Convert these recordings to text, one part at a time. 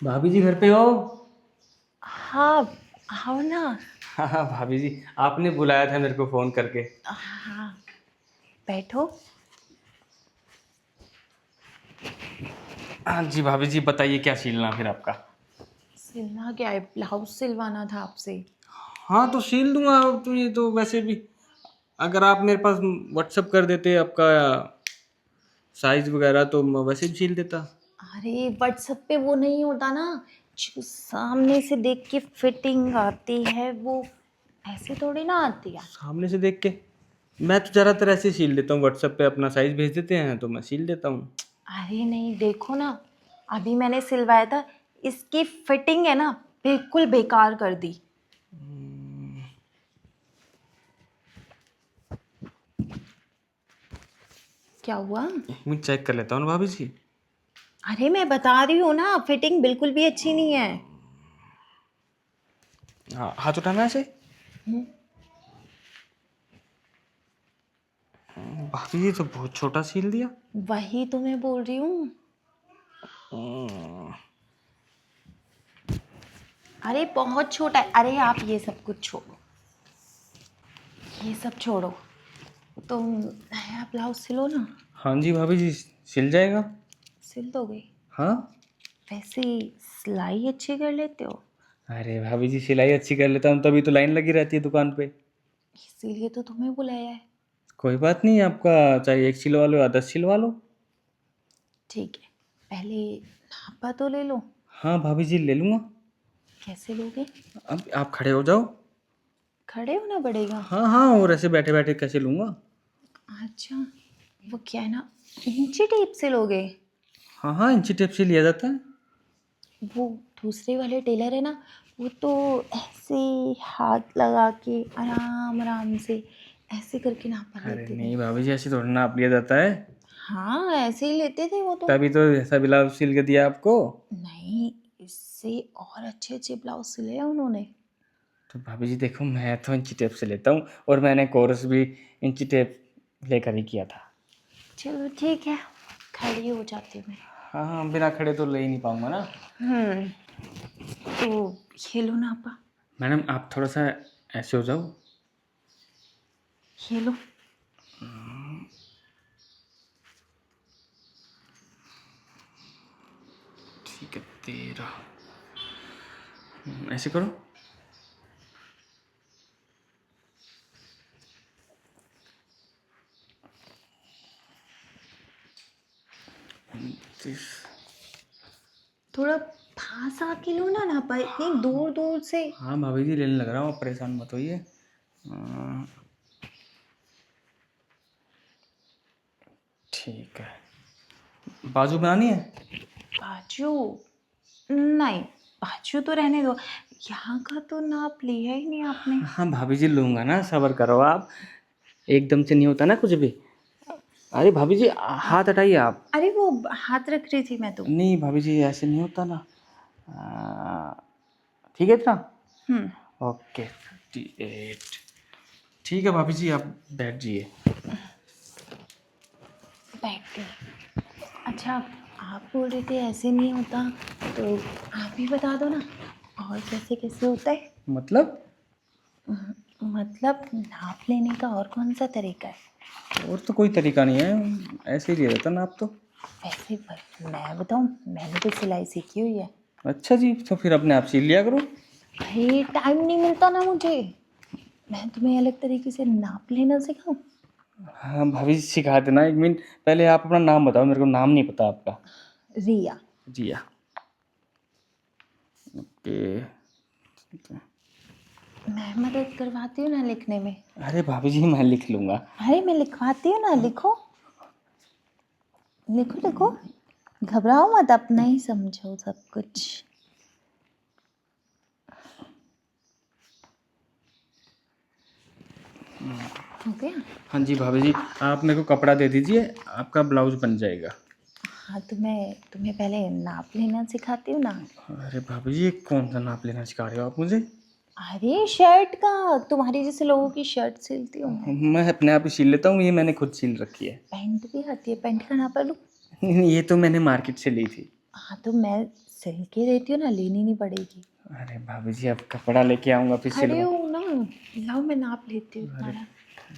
भाभी जी घर पे हो? हाँ, आओ ना। हाँ हाँ भाभी जी, आपने बुलाया था मेरे को फोन करके। हाँ, बैठो। हाँ जी भाभी जी, बताइए क्या सीलना फिर आपका। सिलना क्या है? ब्लाउज सिलवाना था आपसे। हाँ तो सील दूंगा। अब तो ये तो वैसे भी, अगर आप मेरे पास व्हाट्सअप कर देते आपका साइज वगैरह तो मैं वैसे भी सील देता। अरे व्हाट्सएप पे वो नहीं होता ना, जो सामने से देख के फिटिंग आती है वो ऐसे थोड़ी ना आती है। सामने से देख के मैं तो ज़्यादातर ऐसे ही सील देता हूँ, व्हाट्सएप पे अपना साइज भेज देते हैं तो मैं सील देता हूँ। अरे नहीं, देखो ना, अभी मैंने सिलवाया था, इसकी फिटिंग है ना, बिल्कुल बेकार कर दी। क्या हुआ? एक मिनट चेक कर लेता हूँ ना भाभी जी। अरे मैं बता रही हूँ ना, फिटिंग बिल्कुल भी अच्छी नहीं है। हाँ, हाथ उठाना ऐसे। भाभी जी तो बहुत छोटा सील दिया। वही तो मैं बोल रही हूँ। हम्म, अरे बहुत छोटा है। अरे आप ये सब कुछ छोड़ो, ये सब छोड़ो, तुम नया ब्लाउज सिलो ना। हाँ जी भाभी जी, सिल जाएगा। सिल दोगे? हाँ। वैसे सिलाई अच्छी कर लेते हो, अरे भाभी जी, सिलाई अच्छी कर लेता हूँ तभी तो लाइन लगी रहती है दुकान पे। इसीलिए तो तुम्हें बुलाया है। कोई बात नहीं, आपका चाहे 1 सिलवा लो या 10 सिलवा लो। ठीक है, पहले नापा तो ले लो। हाँ भाभी जी, ले लूँगा। कैसे लोगे? अब आप खड़े हो जाओ। खड़े होना पड़ेगा? हाँ हाँ, और ऐसे बैठे बैठे कैसे लूँगा। अच्छा, वो क्या है ना, इंची टेप से लोगे? हाँ हाँ, इंची टेप से लिया जाता है। वो दूसरे वाले टेलर है ना, वो तो ऐसे हाथ लगा के आराम आराम से ऐसे करके नापा अरे लेते थे। नहीं भाभी जी, ऐसे थोड़ा नाप लिया जाता है। हाँ, ऐसे ही लेते थे वो तो। तभी तो ऐसा ब्लाउज सिल के दिया आपको। नहीं, इससे और अच्छे अच्छे ब्लाउज सिले हैं उन्होंने। तो भाभी जी देखो, मैं तो इंची टेप से लेता हूँ और मैंने कोर्स भी इंची टेप लेकर ही किया था। चलो ठीक है, खड़ी हो जाती हूँ मैं। हाँ हाँ, बिना खड़े तो ले ही नहीं पाऊंगा ना। हम्म, तो ये लो नापा। मैडम आप थोड़ा सा ऐसे हो जाओ। ये लो। ठीक है, 13। ऐसे करो। तीस। थोड़ा पास आके लो ना नापा, इतनी दूर दूर से। हाँ भाभी जी, लेने लग रहा हूँ, आप परेशान मत होइए। ठीक है। बाजू बनानी है। बाजू? नहीं, बाजू तो रहने दो। यहाँ का तो नाप लिया ही नहीं आपने। हाँ भाभी जी, लूँगा ना, सब्र करो आप। एकदम से नहीं होता ना कुछ भी। अरे भाभी जी, हाथ हटाइए आप। अरे वो हाथ रख रही थी मैं तो। नहीं भाभी जी, ऐसे नहीं होता ना। आ, ठीक है इतना। हम्म, ओके, 58। ठीक है भाभी जी, आप बैठ जाइए। बैठ गई। अच्छा, आप बोल रहे थे ऐसे नहीं होता, तो आप ही बता दो ना, और कैसे कैसे होता है। मतलब? मतलब नाप लेने का और कौन सा तरीका है? और तो कोई तरीका नहीं है, ऐसे ही लिया जाता ना आप तो। वैसे मैं बताऊं, मैंने तो सिलाई सीखी हुई है। अच्छा जी, तो फिर अपने आप सिल लिया करो। भाई टाइम नहीं मिलता ना मुझे, मैं तुम्हें अलग तरीके से नाप लेना सिखाऊं? हाँ भाभी जी, सिखा देना। 1 मिनट पहले आप अपना नाम बताओ, मेरे को नाम नहीं पता आपका। रिया। जिया। ओके। मैं मदद करवाती हूँ ना लिखने में। अरे भाभी जी, मैं लिख लूँगा। अरे मैं लिखवाती हूँ ना, लिखो लिखो लिखो, घबराओ मत, अपना ही समझो सब कुछ। हो गया? हाँ जी भाभी जी, आप मेरे को कपड़ा दे दीजिए, आपका ब्लाउज बन जाएगा। हाँ, तो मैं तुम्हें पहले नाप लेना सिखाती हूँ ना। अरे भाभी जी, ये कौन सा नाप लेना सिखा रहे हो आप मुझे? अरे शर्ट का, तुम्हारी जैसे लोगों की शर्ट सिलती हूँ मैं। मैं अपने आप ही सिल लेता हूँ, ये मैंने खुद सिल रखी है। पैंट भी आती है, पैंट का नाप लूँ? ये तो मैंने मार्केट से ली थी। हाँ, तो मैं सिल के देती हूँ ना, लेनी नहीं पड़ेगी। अरे भाभी जी, अब कपड़ा लेके आऊंगा फिर खड़े सिलवा। हो ना, लाओ मैं नाप लेती हूँ अरे तुम्हारा।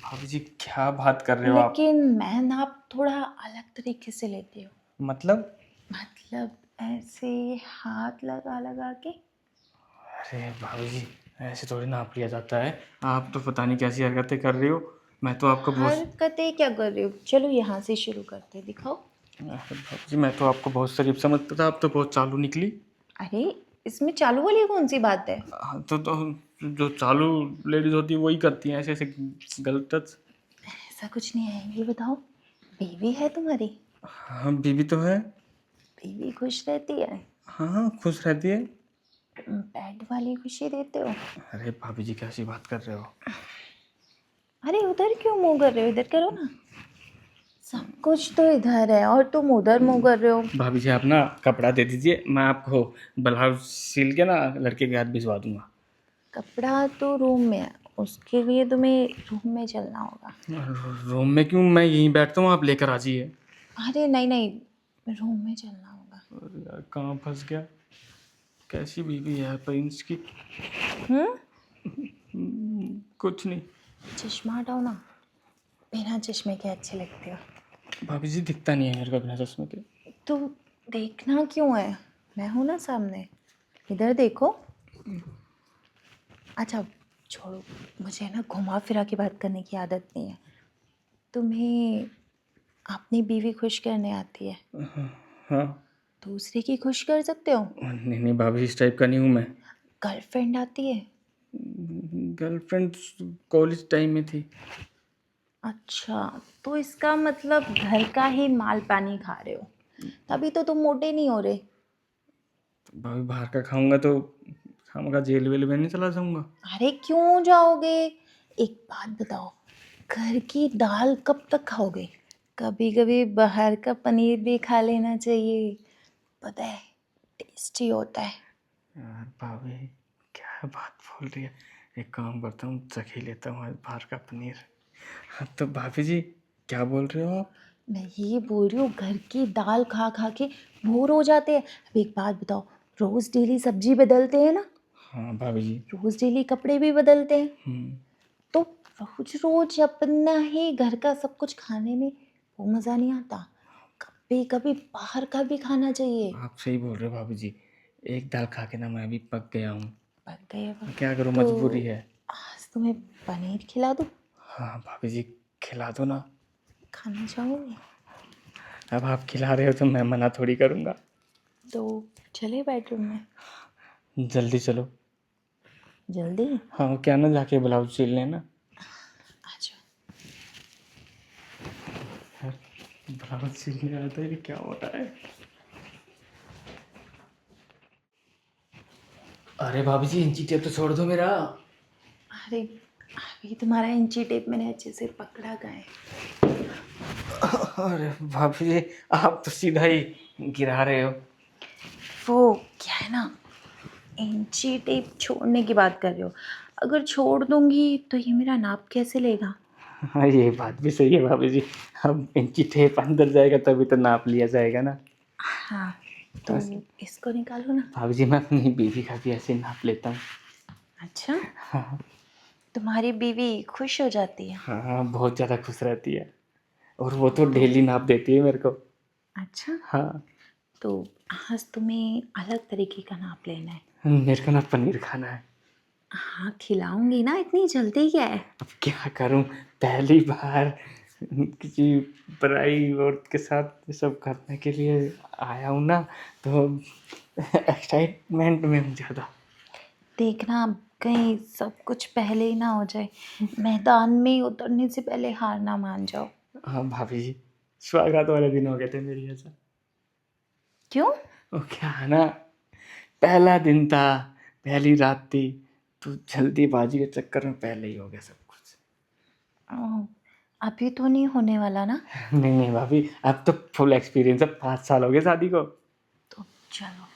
भाभी जी, क्या बात कर रहे हो आप? लेकिन मैं नाप थोड़ा अलग तरीके से लेती हूँ। मतलब? मतलब ऐसे हाथ लगा लगा के। अरे भाभी जी, ऐसे थोड़ी नाप लिया जाता है। आप तो पता नहीं कैसी हरकतें कर रही हो। मैं तो आपको बहुत हरकतें क्या कर रही हो? चलो यहाँ से शुरू करते हैं, दिखाओ। अरे भाभी जी, मैं तो आपको बहुत शरीफ समझता था, आप तो बहुत चालू निकली। अरे इसमें चालू वाली कौन सी बात है? हाँ, तो जो चालू लेडीज होती है वही करती हैं ऐसे ऐसे गलत टच। ऐसा कुछ नहीं है। ये बताओ, बीवी है तुम्हारी? हाँ, बीवी तो है। बीवी खुश रहती है? हाँ हाँ, खुश रहती है। बेड वाली खुशी देते हो? अरे भाभी जी, कैसी बात कर रहे हो? अरे उधर क्यों मुंह कर रहे हो? इधर करो ना। सब कुछ तो इधर है और तुम उधर मुंह कर रहे हो। भाभी जी, आप ना कपड़ा दे दीजिए, मैं आपको ब्लाउज सिल के ना लड़के के हाथ भिजवा दूंगा। कपड़ा तो रूम में है, उसके लिए तुम्हें रूम में चलना होगा। रूम में क्यों? मैं यहीं बैठता हूँ, आप लेकर आ जाइए। अरे नहीं नहीं, रूम में चलना होगा। अरे यार, कहाँ फंस गया? कैसी बीवी है प्रिंस की? हम्म। कुछ नहीं। चश्मा हटाओ ना, बिना चश्मे के अच्छे लगते हो। भाभी जी, दिखता नहीं है मेरे को बिना चश्मे के। तो देखना क्यों है? मैं हूं ना सामने, इधर देखो। अच्छा छोड़ो, मुझे ना घुमा फिरा के बात करने की आदत नहीं है। तुम्हें अपनी बीवी खुश करने आती है? हाँ। दूसरे की खुश कर सकते हो? नहीं नहीं भाभी जी, इस टाइप का नहीं हूँ मैं। गर्लफ्रेंड आती है? गर्लफ्रेंड कॉलेज टाइम में थी। अच्छा, तो इसका मतलब घर का ही माल पानी खा रहे हो, तभी तो तुम मोटे नहीं हो रहे। भाभी, बाहर का खाऊंगा तो खाऊंगा, जेल वेल में नहीं चला जाऊंगा। अरे क्यों जाओगे? एक बात बताओ, घर की दाल कब तक खाओगे? कभी कभी बाहर का पनीर भी खा लेना चाहिए, पता है टेस्टी होता है। यार भाभी, क्या बात बोल रही है? एक काम करता हूँ, चख ही लेता हूँ आज बाहर का पनीर। हाँ, तो भाभी जी, क्या बोल रहे हो आप? मैं ये बोल रही हूँ, घर की दाल खा खा के बोर हो जाते हैं। अब एक बात बताओ, रोज डेली सब्जी बदलते हैं ना, हाँ भाभी जी। रोज डेली कपड़े भी बदलते हैं, हम्म। तो रोज रोज अपना ही घर का सब कुछ खाने में वो मज़ा नहीं आता। कभी कभी बाहर का भी खाना चाहिए। आप सही बोल रहे हो भाभी जी। एक दाल खा के ना मैं भी पक गया हूँ। पक गए अब। क्या करूँ, तो मजबूरी है। आज तुम्हें पनीर खिला दूँ? हाँ भाभी जी, खिला दो ना। खाना चाहोगे? अब आप खिला रहे हो तो मैं मना थोड़ी करूँगा। तो चले बेडरूम में। जल्दी चलो। जल्दी हाँ, वो क्या ना, जाके ब्लाउज सिल लेना। आ जाओ। ब्लाउज सिलने आता है कि क्या हो रहा है? अरे भाभी जी, इंची टेप तो छोड़ दो मेरा। अरे अभी तुम्हारा इंची टेप मैंने अच्छे से पकड़ा गया है। अरे भाभी जी, आप तो सीधा ही गिरा रहे हो। वो क्या है ना, इंची टेप छोड़ने की बात कर रहे हो। अगर छोड़ दूंगी तो ये मेरा नाप कैसे लेगा? हाँ, ये बात भी सही है भाभी जी। अब इंची टेप अंदर जाएगा तभी तो नाप लिया जाएगा ना। हाँ, तो बस इसको निकालो ना। भाभी जी, मैं अपनी बीवी का भी ऐसे ही नाप लेता हूँ। अच्छा, हाँ तुम्हारी बीवी खुश हो जाती है? हाँ हाँ, बहुत ज़्यादा खुश रहती है। और वो तो तो डेली नाप देती है मेरे को। अच्छा, हाँ। तो आज तुम्हें अलग तरीके का नाप लेना है। मेरे को ना पनीर खाना है। हाँ खिलाऊंगी ना, इतनी जल्दी क्या है? अब क्या करूं, पहली बार किसी पराई औरत के साथ ये सब करने के लिए आया हूं ना, तो एक्साइटमेंट में हूं ज़्यादा। देखना कहीं सब कुछ पहले ही ना हो जाए, मैदान में उतरने से पहले हार ना मान जाओ। हाँ भाभी जी, स्वागत वाले दिन हो गए थे मेरी ऐसा। क्यों? वो क्या है ना, पहला दिन था, पहली रात थी, तो जल्दीबाजी के चक्कर में पहले ही हो गया सब कुछ। ओह, अभी तो नहीं होने वाला ना? नहीं नहीं भाभी, अब तो फुल एक्सपीरियंस है, 5 साल हो गए शादी को। तो चलो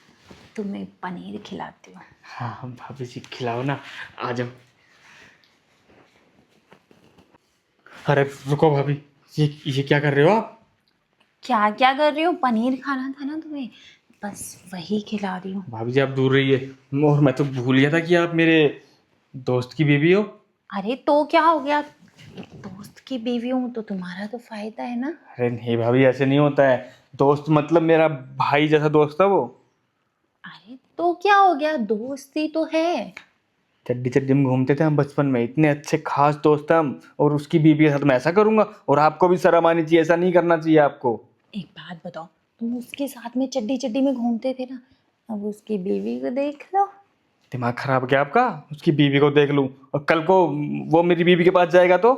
तुम्हें पनीर खिलाती हूँ। हाँ हाँ भाभी जी, खिलाओ ना, आ जाओ। अरे रुको भाभी, ये क्या कर रहे हो आप? क्या क्या कर रही हूँ? पनीर खाना था ना तुम्हें, बस वही खिला रही हूँ। भाभी जी आप दूर रहिए। और मैं तो भूल गया था कि आप मेरे दोस्त की बीवी हो। अरे तो क्या हो गया, दोस्त की बीवी हूँ तो तुम्हारा तो फायदा है ना। अरे नहीं भाभी, ऐसे नहीं होता है। दोस्त मतलब मेरा भाई जैसा दोस्त था वो। अरे तो क्या हो गया, दोस्ती तो है। चड्डी चड्डी में घूमते थे हम बचपन में, इतने अच्छे खास दोस्त हम। और उसकी बीवी के साथ मैं ऐसा करूंगा? और आपको भी शर्म आनी चाहिए, ऐसा नहीं करना चाहिए आपको। एक बात बताओ, तुम उसके साथ में चड्डी चड्डी में घूमते थे ना, अब उसकी बीवी को देख लो। दिमाग खराब क्या आपका? उसकी बीवी को देख लूं और कल को वो मेरी बीवी के पास जाएगा तो?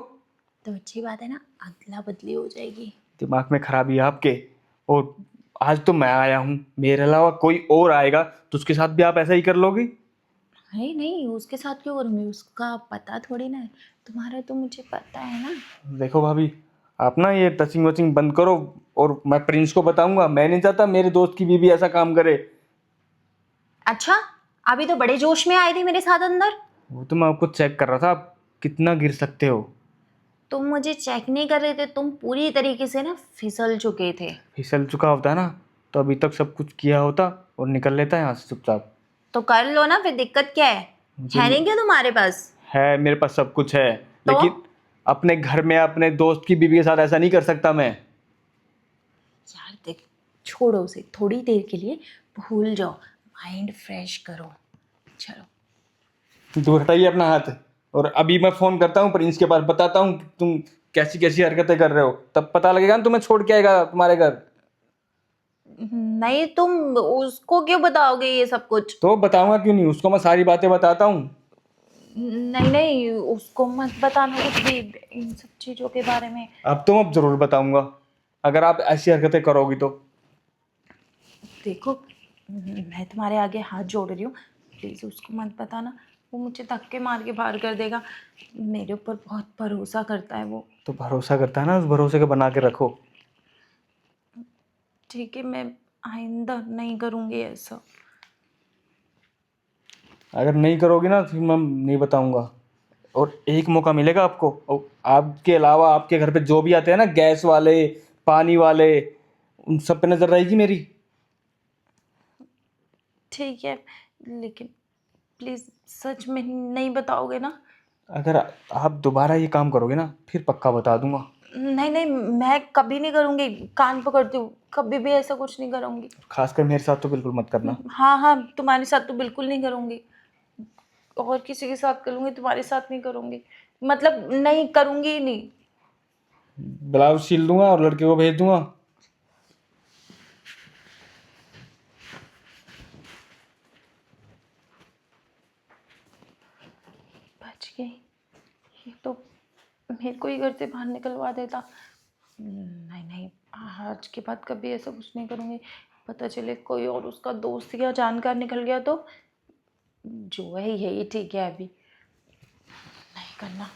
तो अच्छी बात है ना, अदला बदली हो जाएगी। दिमाग में खराबी है आपके। और आज तो मैं आया हूँ, मेरे अलावा कोई और आएगा तो उसके साथ भी आप ऐसा ही कर लोगी? नहीं नहीं, उसके साथ क्यों करूँगी, उसका पता थोड़ी ना है, तुम्हारा तो मुझे पता है ना। देखो भाभी, आप ना ये टचिंग वचिंग बंद करो। और मैं प्रिंस को बताऊंगा, मैं नहीं चाहता मेरे दोस्त की बीवी ऐसा काम करे। अच्छा, अभी तो बड़े जोश में आए थे मेरे साथ अंदर। वो तो मैं आपको चेक कर रहा था, आप कितना गिर सकते हो। तुम मुझे चेक नहीं कर रहे थे, तुम पूरी तरीके से ना फिसल चुके थे। फिसल चुका होता है ना तो अभी तक सब कुछ किया होता और निकल लेता है यहाँ से चुपचाप। तो कर लो ना, फिर दिक्कत क्या है मुझे है नहीं क्या तुम्हारे पास? है, मेरे पास सब कुछ है। तो लेकिन अपने घर में अपने दोस्त की बीवी के साथ ऐसा नहीं कर सकता मैं। यार देख, छोड़ो उसे थोड़ी देर के लिए, भूल जाओ, माइंड फ्रेश करो। चलो। दूर हटाइए अपना हाथ। और अभी मैं फोन करता हूँ प्रिंस के पास, बताता हूँ कि तुम कैसी कैसी हरकतें कर रहे हो, तब पता लगेगा ना तुम्हें छोड़ के आएगा तुम्हारे घर। नहीं, तुम उसको क्यों बताओगे ये सब कुछ? तो बताऊंगा क्यों नहीं, उसको मैं सारी बातें बताता हूँ। नहीं नहीं, उसको मत बताना कुछ भी इन सब चीजों के बारे में। अब तो मैं जरूर बताऊंगा अगर आप ऐसी हरकतें करोगी तो। देखो, मैं तुम्हारे आगे हाथ जोड़ रही हूँ, प्लीज उसको मत बताना, वो मुझे धक्के मार के बाहर कर देगा। मेरे ऊपर बहुत भरोसा करता है वो। तो भरोसा करता है ना, उस भरोसे को बना के रखो। ठीक है, मैं आइंदा नहीं करूँगी ऐसा। अगर नहीं करोगी ना फिर मैं नहीं बताऊंगा। और एक मौका मिलेगा आपको, और आपके अलावा आपके घर पे जो भी आते हैं ना, गैस वाले, पानी वाले, उन सब पे नजर रहेगी मेरी। ठीक है, लेकिन प्लीज सच में नहीं बताओगे ना? अगर आप दोबारा ये काम करोगे ना फिर पक्का बता दूंगा। नहीं नहीं, मैं कभी नहीं करूँगी, कान पकड़ती हूँ, कभी भी ऐसा कुछ नहीं करूँगी। खासकर मेरे साथ तो बिल्कुल मत करना। हाँ हाँ, तुम्हारे साथ तो बिल्कुल नहीं करूँगी, और किसी के साथ करूँगी, तुम्हारे साथ नहीं करूँगी, मतलब नहीं करूँगी ही नहीं। ब्लाउज सिल दूंगा और लड़के को भेज दूंगा। बच गई, ये तो मेरे को ही घर से बाहर निकलवा देता। नहीं नहीं, आज के बाद कभी ऐसा कुछ नहीं करूँगी। पता चले कोई और उसका दोस्त या जानकार निकल गया तो जो है यही ठीक है, अभी नहीं करना।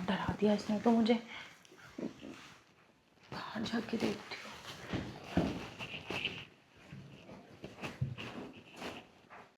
डरा दिया इसने तो मुझे, बाहर जाके देखती हूँ।